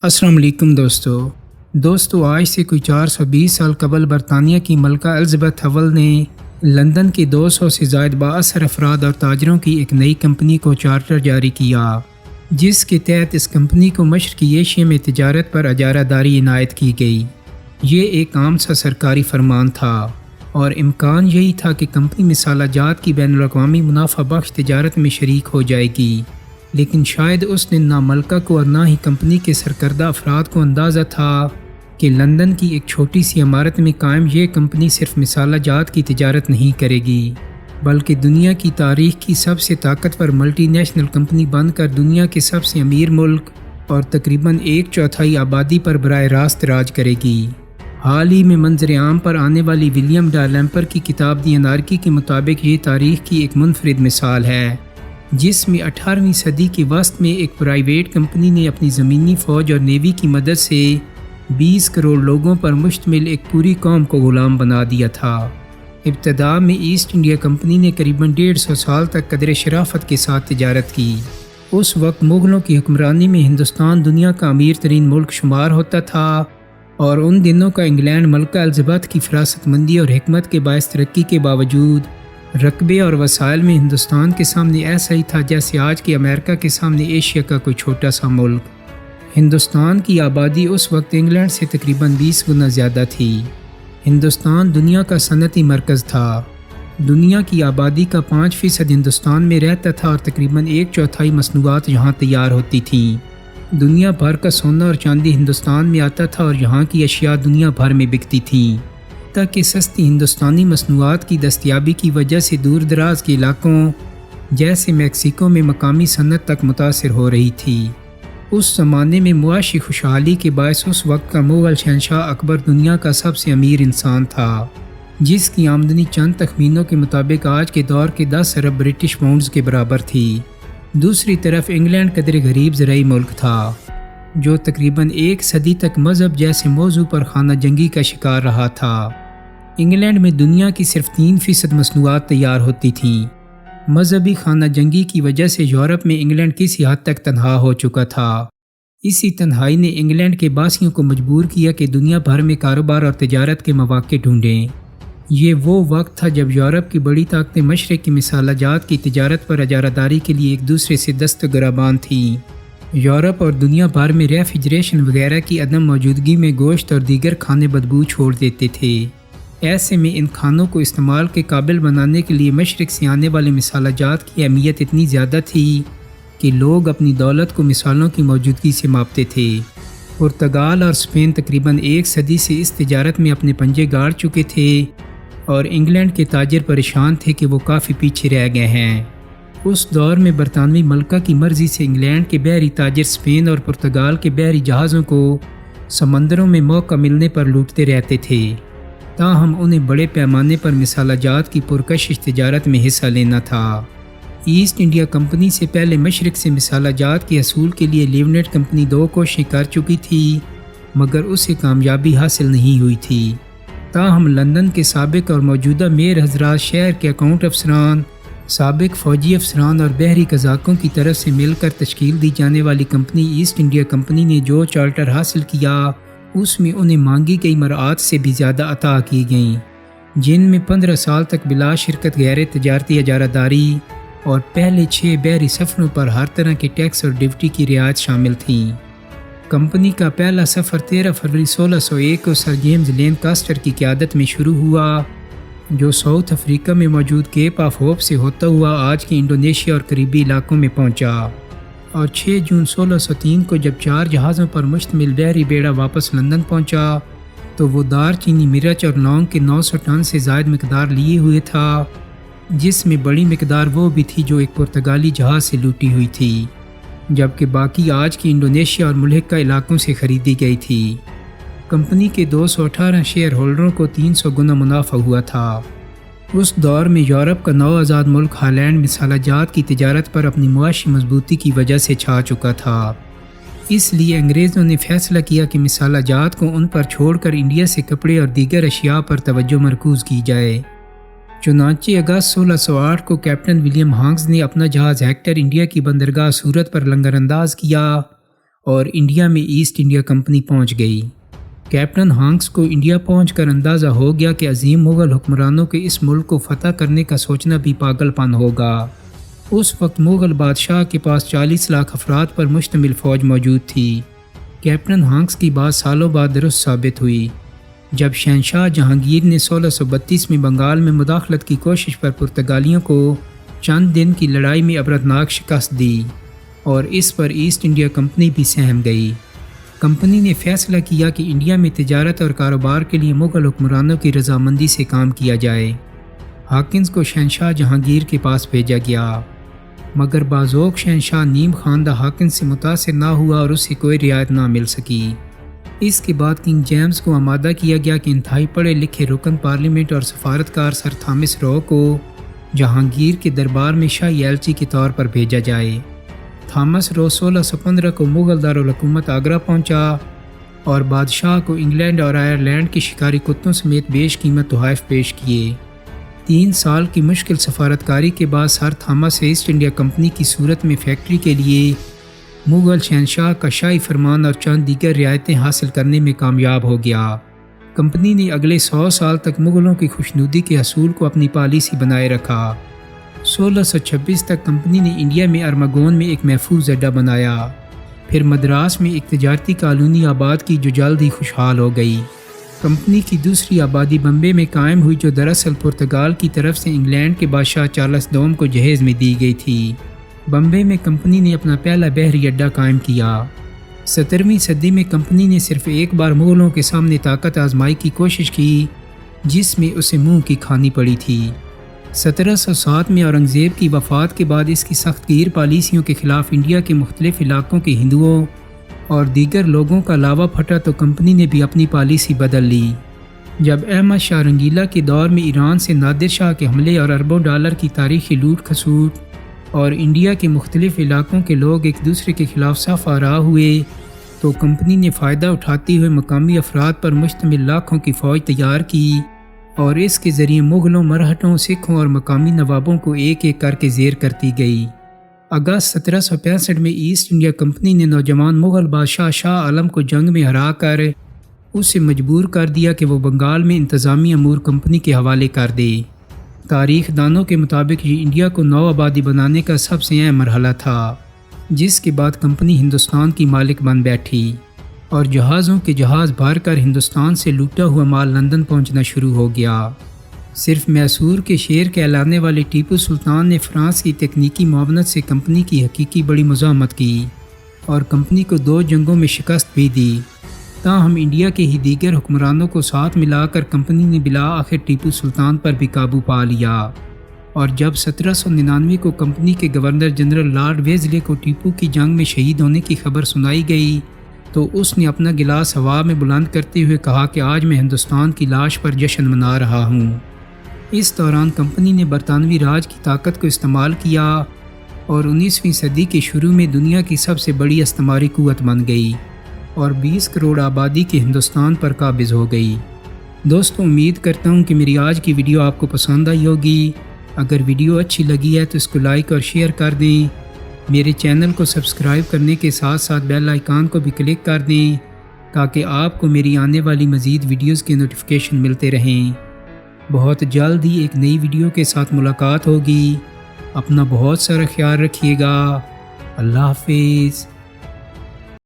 السلام علیکم دوستو آج سے کوئی 420 سال قبل برطانیہ کی ملکہ الزبتھ اول نے لندن کے 200 سے زائد بااثر افراد اور تاجروں کی ایک نئی کمپنی کو چارٹر جاری کیا، جس کے تحت اس کمپنی کو مشرقی ایشیا میں تجارت پر اجارہ داری عنایت کی گئی۔ یہ ایک عام سا سرکاری فرمان تھا اور امکان یہی تھا کہ کمپنی مسالہ جات کی بین الاقوامی منافع بخش تجارت میں شریک ہو جائے گی، لیکن شاید اس دن نہ ملکہ کو اور نہ ہی کمپنی کے سرکردہ افراد کو اندازہ تھا کہ لندن کی ایک چھوٹی سی عمارت میں قائم یہ کمپنی صرف مسالہ جات کی تجارت نہیں کرے گی، بلکہ دنیا کی تاریخ کی سب سے طاقتور ملٹی نیشنل کمپنی بن کر دنیا کے سب سے امیر ملک اور تقریباً 1/4 آبادی پر براہ راست راج کرے گی۔ حال ہی میں منظر عام پر آنے والی ولیم ڈالیمپر کی کتاب دی انارکی کے مطابق یہ تاریخ کی ایک منفرد مثال ہے، جس میں 18ویں صدی کے وسط میں ایک پرائیویٹ کمپنی نے اپنی زمینی فوج اور نیوی کی مدد سے 20 کروڑ لوگوں پر مشتمل ایک پوری قوم کو غلام بنا دیا تھا۔ ابتدا میں ایسٹ انڈیا کمپنی نے قریباً 150 سال تک قدر شرافت کے ساتھ تجارت کی۔ اس وقت مغلوں کی حکمرانی میں ہندوستان دنیا کا امیر ترین ملک شمار ہوتا تھا، اور ان دنوں کا انگلینڈ ملکہ الزبتھ کی فراست مندی اور حکمت کے باعث ترقی کے باوجود رقبے اور وسائل میں ہندوستان کے سامنے ایسا ہی تھا جیسے آج کے امریکہ کے سامنے ایشیا کا کوئی چھوٹا سا ملک۔ ہندوستان کی آبادی اس وقت انگلینڈ سے تقریباً 20 گنا زیادہ تھی۔ ہندوستان دنیا کا صنعتی مرکز تھا۔ دنیا کی آبادی کا 5% ہندوستان میں رہتا تھا اور تقریباً 1/4 مصنوعات یہاں تیار ہوتی تھیں۔ دنیا بھر کا سونا اور چاندی ہندوستان میں آتا تھا اور یہاں کی اشیاء دنیا بھر میں بکتی تھیں، تاکہ سستی ہندوستانی مصنوعات کی دستیابی کی وجہ سے دور دراز کے علاقوں جیسے میکسیکو میں مقامی صنعت تک متاثر ہو رہی تھی۔ اس زمانے میں معاشی خوشحالی کے باعث اس وقت کا مغل شہنشاہ اکبر دنیا کا سب سے امیر انسان تھا، جس کی آمدنی چند تخمینوں کے مطابق آج کے دور کے 10 ارب برٹش پاؤنڈز کے برابر تھی۔ دوسری طرف انگلینڈ قدر غریب زرعی ملک تھا، جو تقریباً 1 صدی تک مذہب جیسے موضوع پر خانہ جنگی کا شکار رہا تھا۔ انگلینڈ میں دنیا کی صرف 3% مصنوعات تیار ہوتی تھیں۔ مذہبی خانہ جنگی کی وجہ سے یورپ میں انگلینڈ کسی حد تک تنہا ہو چکا تھا۔ اسی تنہائی نے انگلینڈ کے باسیوں کو مجبور کیا کہ دنیا بھر میں کاروبار اور تجارت کے مواقع ڈھونڈیں۔ یہ وہ وقت تھا جب یورپ کی بڑی طاقتیں مشرق کی مسالہ جات کی تجارت پر اجارہ داری کے لیے ایک دوسرے سے دست گریبان تھیں۔ یورپ اور دنیا بھر میں ریفریجریشن وغیرہ کی عدم موجودگی میں گوشت اور دیگر کھانے بدبو چھوڑ دیتے تھے۔ ایسے میں ان کھانوں کو استعمال کے قابل بنانے کے لیے مشرق سے آنے والے مسالہ جات کی اہمیت اتنی زیادہ تھی کہ لوگ اپنی دولت کو مسالوں کی موجودگی سے ماپتے تھے۔ پرتگال اور اسپین تقریباً 1 صدی سے اس تجارت میں اپنے پنجے گاڑ چکے تھے، اور انگلینڈ کے تاجر پریشان تھے کہ وہ کافی پیچھے رہ گئے ہیں۔ اس دور میں برطانوی ملکہ کی مرضی سے انگلینڈ کے بحری تاجر اسپین اور پرتگال کے بحری جہازوں کو سمندروں میں موقع ملنے پر لوٹتے رہتے تھے، تاہم انہیں بڑے پیمانے پر مسالہ جات کی پرکشش تجارت میں حصہ لینا تھا۔ ایسٹ انڈیا کمپنی سے پہلے مشرق سے مسالہ جات کے حصول کے لیے لیونٹ کمپنی 2 کوششیں کر چکی تھی، مگر اسے کامیابی حاصل نہیں ہوئی تھی۔ تاہم لندن کے سابق اور موجودہ میئر حضرات، شہر کے اکاؤنٹ افسران، سابق فوجی افسران اور بحری قزاقوں کی طرف سے مل کر تشکیل دی جانے والی کمپنی ایسٹ انڈیا کمپنی نے جو چارٹر حاصل کیا، اس میں انہیں مانگی گئی مراعات سے بھی زیادہ عطا کی گئیں، جن میں 15 سال تک بلا شرکت غیر تجارتی اجارہ داری اور پہلے 6 بحری سفروں پر ہر طرح کے ٹیکس اور ڈیوٹی کی رعایت شامل تھیں۔ کمپنی کا پہلا سفر 13 فروری 1601 کو سر جیمز لینکاسٹر کی قیادت میں شروع ہوا، جو ساؤتھ افریقہ میں موجود کیپ آف ہوپ سے ہوتا ہوا آج کے انڈونیشیا اور قریبی علاقوں میں پہنچا، اور 6 جون 1603 کو جب 4 جہازوں پر مشتمل بحری بیڑا واپس لندن پہنچا تو وہ دار چینی، مرچ اور لونگ کے 900 ٹن سے زائد مقدار لیے ہوئے تھا، جس میں بڑی مقدار وہ بھی تھی جو ایک پرتگالی جہاز سے لوٹی ہوئی تھی، جبکہ باقی آج کے انڈونیشیا اور ملحقہ علاقوں سے خریدی گئی تھی۔ کمپنی کے 218 شیئر ہولڈروں کو 300 گنا منافع ہوا تھا۔ اس دور میں یورپ کا نو آزاد ملک ہالینڈ مسالہ جات کی تجارت پر اپنی معاشی مضبوطی کی وجہ سے چھا چکا تھا، اس لیے انگریزوں نے فیصلہ کیا کہ مسالہ جات کو ان پر چھوڑ کر انڈیا سے کپڑے اور دیگر اشیاء پر توجہ مرکوز کی جائے۔ چنانچہ اگست 1608 کو کیپٹن ولیم ہانکس نے اپنا جہاز ہیکٹر انڈیا کی بندرگاہ سورت پر لنگر انداز کیا اور انڈیا میں ایسٹ انڈیا کمپنی پہنچ گئی۔ کیپٹن ہانکس کو انڈیا پہنچ کر اندازہ ہو گیا کہ عظیم مغل حکمرانوں کے اس ملک کو فتح کرنے کا سوچنا بھی پاگل پن ہوگا۔ اس وقت مغل بادشاہ کے پاس 40 لاکھ افراد پر مشتمل فوج موجود تھی۔ کیپٹن ہانکس کی بات سالوں بعد درست ثابت ہوئی جب شہنشاہ جہانگیر نے 1632 میں بنگال میں مداخلت کی کوشش پر پرتگالیوں کو چند دن کی لڑائی میں عبرتناک شکست دی اور اس پر ایسٹ انڈیا کمپنی بھی سہم گئی۔ کمپنی نے فیصلہ کیا کہ انڈیا میں تجارت اور کاروبار کے لیے مغل حکمرانوں کی رضامندی سے کام کیا جائے۔ ہاکنز کو شہنشاہ جہانگیر کے پاس بھیجا گیا، مگر بعضوق شہنشاہ نیم خاندہ ہاکنز سے متاثر نہ ہوا اور اسے کوئی رعایت نہ مل سکی۔ اس کے بعد کنگ جیمز کو آمادہ کیا گیا کہ انتہائی پڑھے لکھے رکن پارلیمنٹ اور سفارتکار سر تھامس رو کو جہانگیر کے دربار میں شاہی ایلچی کے طور پر بھیجا جائے۔ تھامس رو 1615 کو مغل دارالحکومت آگرہ پہنچا اور بادشاہ کو انگلینڈ اور آئرلینڈ کے شکاری کتوں سمیت بیش قیمت تحائف پیش کیے۔ 3 سال کی مشکل سفارتکاری کے بعد سر تھامس ایسٹ انڈیا کمپنی کی صورت میں فیکٹری کے لیے مغل شہنشاہ کا شاہی فرمان اور چند دیگر رعایتیں حاصل کرنے میں کامیاب ہو گیا۔ کمپنی نے اگلے 100 سال تک مغلوں کی خوشنودی کے حصول کو اپنی پالیسی بنائے رکھا۔ 1626 تک کمپنی نے انڈیا میں ارمگون میں ایک محفوظ اڈہ بنایا، پھر مدراس میں ایک تجارتی کالونی آباد کی جو جلد ہی خوشحال ہو گئی۔ کمپنی کی دوسری آبادی بمبے میں قائم ہوئی جو دراصل پرتگال کی طرف سے انگلینڈ کے بادشاہ چارلس دوم کو جہیز میں دی گئی تھی۔ بمبے میں کمپنی نے اپنا پہلا بحری اڈہ قائم کیا۔ 17ویں صدی میں کمپنی نے صرف ایک بار مغلوں کے سامنے طاقت آزمائی کی کوشش کی جس میں اسے منہ کی کھانی پڑی تھی۔ 1707 میں اورنگزیب کی وفات کے بعد اس کی سخت گیر پالیسیوں کے خلاف انڈیا کے مختلف علاقوں کے ہندوؤں اور دیگر لوگوں کا لاوا پھٹا تو کمپنی نے بھی اپنی پالیسی بدل لی۔ جب احمد شاہ رنگیلا کے دور میں ایران سے نادر شاہ کے حملے اور اربوں ڈالر کی تاریخی لوٹ کھسوٹ اور انڈیا کے مختلف علاقوں کے لوگ ایک دوسرے کے خلاف صف آراء ہوئے تو کمپنی نے فائدہ اٹھاتے ہوئے مقامی افراد پر مشتمل لاکھوں کی فوج تیار کی اور اس کے ذریعے مغلوں، مرہٹوں، سکھوں اور مقامی نوابوں کو ایک ایک کر کے زیر کرتی گئی۔ اگست 1765 میں ایسٹ انڈیا کمپنی نے نوجوان مغل بادشاہ شاہ عالم کو جنگ میں ہرا کر اسے مجبور کر دیا کہ وہ بنگال میں انتظامی امور کمپنی کے حوالے کر دے۔ تاریخ دانوں کے مطابق یہ انڈیا کو نو آبادی بنانے کا سب سے اہم مرحلہ تھا، جس کے بعد کمپنی ہندوستان کی مالک بن بیٹھی اور جہازوں کے جہاز بھر کر ہندوستان سے لوٹا ہوا مال لندن پہنچنا شروع ہو گیا۔ صرف میسور کے شیر کہلانے والے ٹیپو سلطان نے فرانس کی تکنیکی معاونت سے کمپنی کی حقیقی بڑی مزاحمت کی اور کمپنی کو 2 جنگوں میں شکست بھی دی۔ تاہم انڈیا کے ہی دیگر حکمرانوں کو ساتھ ملا کر کمپنی نے بالآخر ٹیپو سلطان پر بھی قابو پا لیا، اور جب 1799 کو کمپنی کے گورنر جنرل لارڈ ویزلے کو ٹیپو کی جنگ میں شہید ہونے کی خبر سنائی گئی تو اس نے اپنا گلاس ہوا میں بلند کرتے ہوئے کہا کہ آج میں ہندوستان کی لاش پر جشن منا رہا ہوں۔ اس دوران کمپنی نے برطانوی راج کی طاقت کو استعمال کیا اور 19ویں صدی کے شروع میں دنیا کی سب سے بڑی استعماری قوت بن گئی اور 20 کروڑ آبادی کے ہندوستان پر قابض ہو گئی۔ دوستو، امید کرتا ہوں کہ میری آج کی ویڈیو آپ کو پسند آئی ہوگی۔ اگر ویڈیو اچھی لگی ہے تو اس کو لائک اور شیئر کر دیں۔ میرے چینل کو سبسکرائب کرنے کے ساتھ ساتھ بیل آئیکن کو بھی کلک کر دیں تاکہ آپ کو میری آنے والی مزید ویڈیوز کے نوٹیفیکیشن ملتے رہیں۔ بہت جلد ہی ایک نئی ویڈیو کے ساتھ ملاقات ہوگی۔ اپنا بہت سارا خیال رکھیے گا۔ اللہ حافظ۔